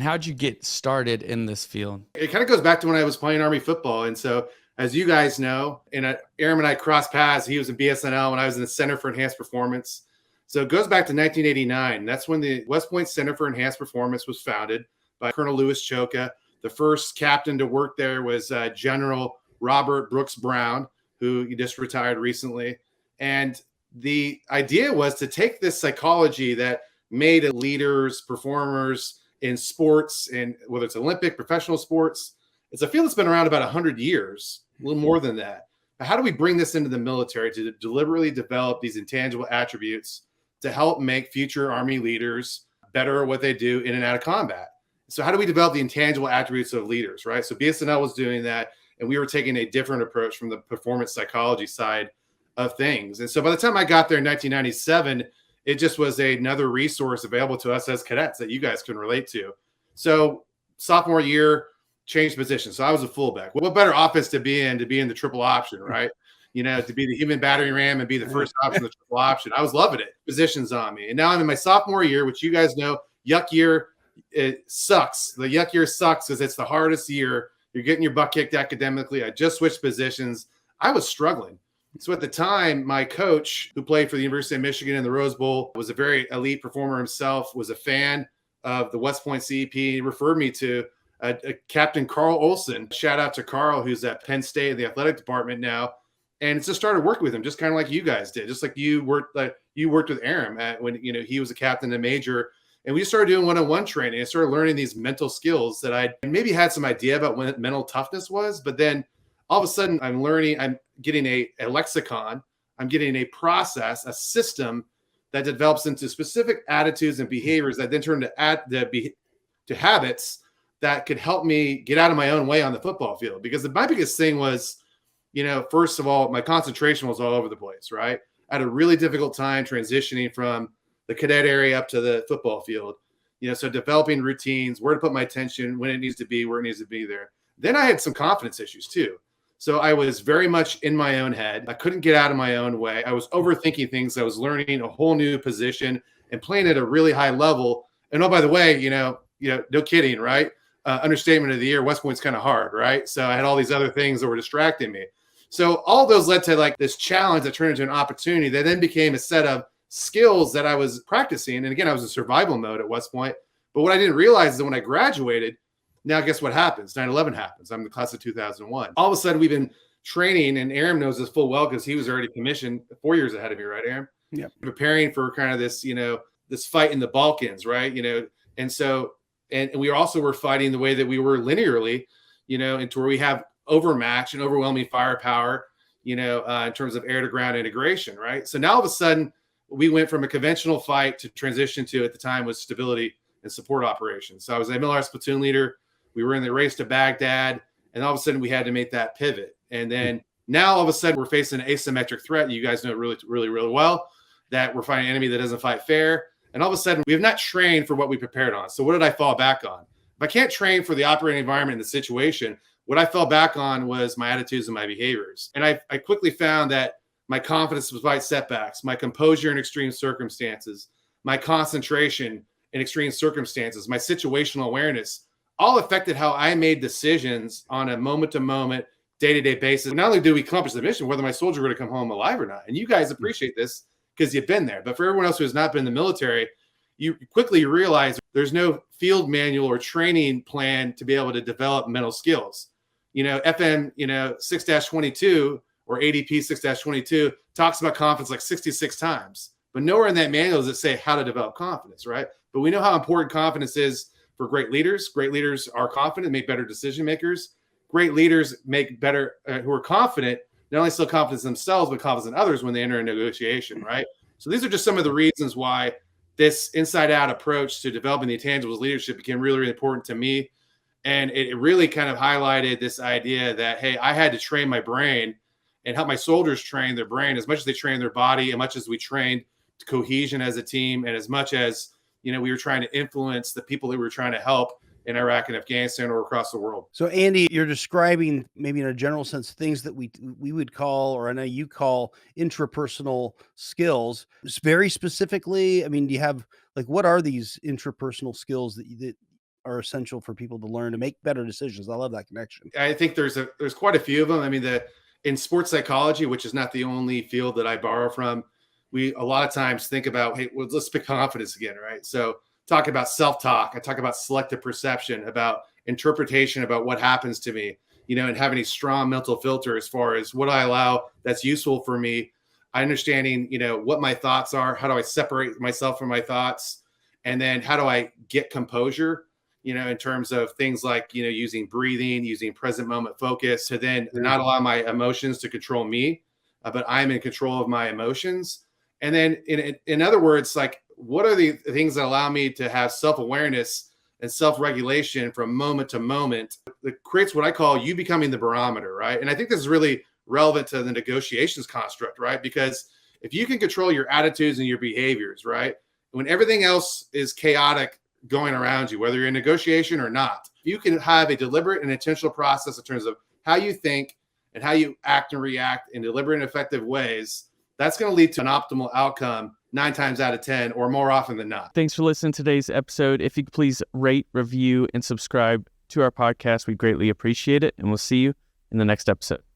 how'd you get started in this field? It kind of goes back to when I was playing Army football. And so, as you guys know, Aram and I crossed paths. He was in BSNL when I was in the Center for Enhanced Performance. So it goes back to 1989. That's when the West Point Center for Enhanced Performance was founded by Colonel Louis Choka. The first captain to work there was General Robert Brooks Brown, who just retired recently. And the idea was to take this psychology that made leaders, performers in sports, and whether it's Olympic, professional sports, it's a field that's been around about 100 years, a little more than that. But how do we bring this into the military to deliberately develop these intangible attributes to help make future Army leaders better at what they do in and out of combat? So how do we develop the intangible attributes of leaders, right? So BSNL was doing that, and we were taking a different approach from the performance psychology side of things. And so by the time I got there in 1997, it just was another resource available to us as cadets that you guys can relate to. So sophomore year, changed positions. So I was a fullback. What better offense to be in the triple option, right? To be the human battering ram and be the first option, the triple option. I was loving it. Positions on me. And now I'm in my sophomore year, which you guys know, yuck year, it sucks. The yuck year sucks because it's the hardest year. You're getting your butt kicked academically. I just switched positions. I was struggling. So at the time, my coach, who played for the University of Michigan in the Rose Bowl, was a very elite performer himself, was a fan of the West Point CEP. He referred me to Captain Carl Olson. Shout out to Carl, who's at Penn State in the athletic department now. And just started working with him, just kind of like you guys did, just like you worked with Aram when he was a captain and major. And we just started doing one-on-one training and started learning these mental skills that I maybe had some idea about what mental toughness was, but then all of a sudden I'm getting a lexicon, I'm getting a process, a system that develops into specific attitudes and behaviors that then turn to habits that could help me get out of my own way on the football field. Because my biggest thing was, first of all, my concentration was all over the place, right? I had a really difficult time transitioning from the cadet area up to the football field, so developing routines, where to put my attention, when it needs to be, where it needs to be there. Then I had some confidence issues too. So I was very much in my own head. I couldn't get out of my own way. I was overthinking things. I was learning a whole new position and playing at a really high level. And oh, by the way, no kidding, right? Understatement of the year, West Point's kind of hard, right? So I had all these other things that were distracting me. So all those led to this challenge that turned into an opportunity that then became a set of skills that I was practicing. And again, I was in survival mode at West Point. But what I didn't realize is that when I graduated, now guess what happens? 9/11 happens. I'm in the class of 2001. All of a sudden, we've been training, and Aram knows this full well because he was already commissioned 4 years ahead of me, right, Aram? Yeah. Preparing for kind of this, this fight in the Balkans, right? And so, and we also were fighting the way that we were linearly, into where we have overmatch and overwhelming firepower, in terms of air to ground integration, right? So now all of a sudden, we went from a conventional fight to transition to, at the time, was stability and support operations. So I was a MLRS platoon leader. We were in the race to Baghdad, and all of a sudden we had to make that pivot. And then now all of a sudden we're facing an asymmetric threat. You guys know it really, really, really well, that we're fighting an enemy that doesn't fight fair. And all of a sudden we have not trained for what we prepared on. So what did I fall back on? If I can't train for the operating environment and the situation, what I fell back on was my attitudes and my behaviors. And I quickly found that my confidence despite setbacks, my composure in extreme circumstances, my concentration in extreme circumstances, my situational awareness, all affected how I made decisions on a moment-to-moment, day-to-day basis. Not only do we accomplish the mission, whether my soldiers are going to come home alive or not. And you guys appreciate this because you've been there. But for everyone else who has not been in the military, you quickly realize there's no field manual or training plan to be able to develop mental skills. FM, 6-22 or ADP 6-22 talks about confidence like 66 times. But nowhere in that manual does it say how to develop confidence, right? But we know how important confidence is for great leaders. Great leaders are confident, make better decision makers. Great leaders make better, who are confident, not only still confident in themselves, but confident in others when they enter a negotiation, right? So these are just some of the reasons why this inside-out approach to developing the intangibles leadership became really, really important to me. And it really kind of highlighted this idea that, hey, I had to train my brain and help my soldiers train their brain as much as they train their body, as much as we trained cohesion as a team, and as much as we were trying to influence the people that we were trying to help in Iraq and Afghanistan or across the world. So, Andy, you're describing maybe in a general sense things that we would call, or I know you call, intrapersonal skills. Very specifically, I mean, do you have what are these intrapersonal skills that are essential for people to learn to make better decisions. I love that connection. I think there's quite a few of them. I mean, in sports psychology, which is not the only field that I borrow from, we a lot of times think about, hey, well, let's pick confidence again, right? So talk about self-talk. I talk about selective perception, about interpretation, about what happens to me, and having a strong mental filter as far as what I allow that's useful for me. Understanding, what my thoughts are, how do I separate myself from my thoughts, and then how do I get composure, in terms of things like, using breathing, using present moment focus to then not allow my emotions to control me, but I'm in control of my emotions. And then in other words, like, what are the things that allow me to have self-awareness and self-regulation from moment to moment that creates what I call you becoming the barometer, right? And I think this is really relevant to the negotiations construct, right? Because if you can control your attitudes and your behaviors, right, when everything else is chaotic going around you, whether you're in negotiation or not, you can have a deliberate and intentional process in terms of how you think and how you act and react in deliberate and effective ways. That's going to lead to an optimal outcome 9 times out of 10 or more often than not. Thanks for listening to today's episode. If you could please rate, review, and subscribe to our podcast, we greatly appreciate it. And we'll see you in the next episode.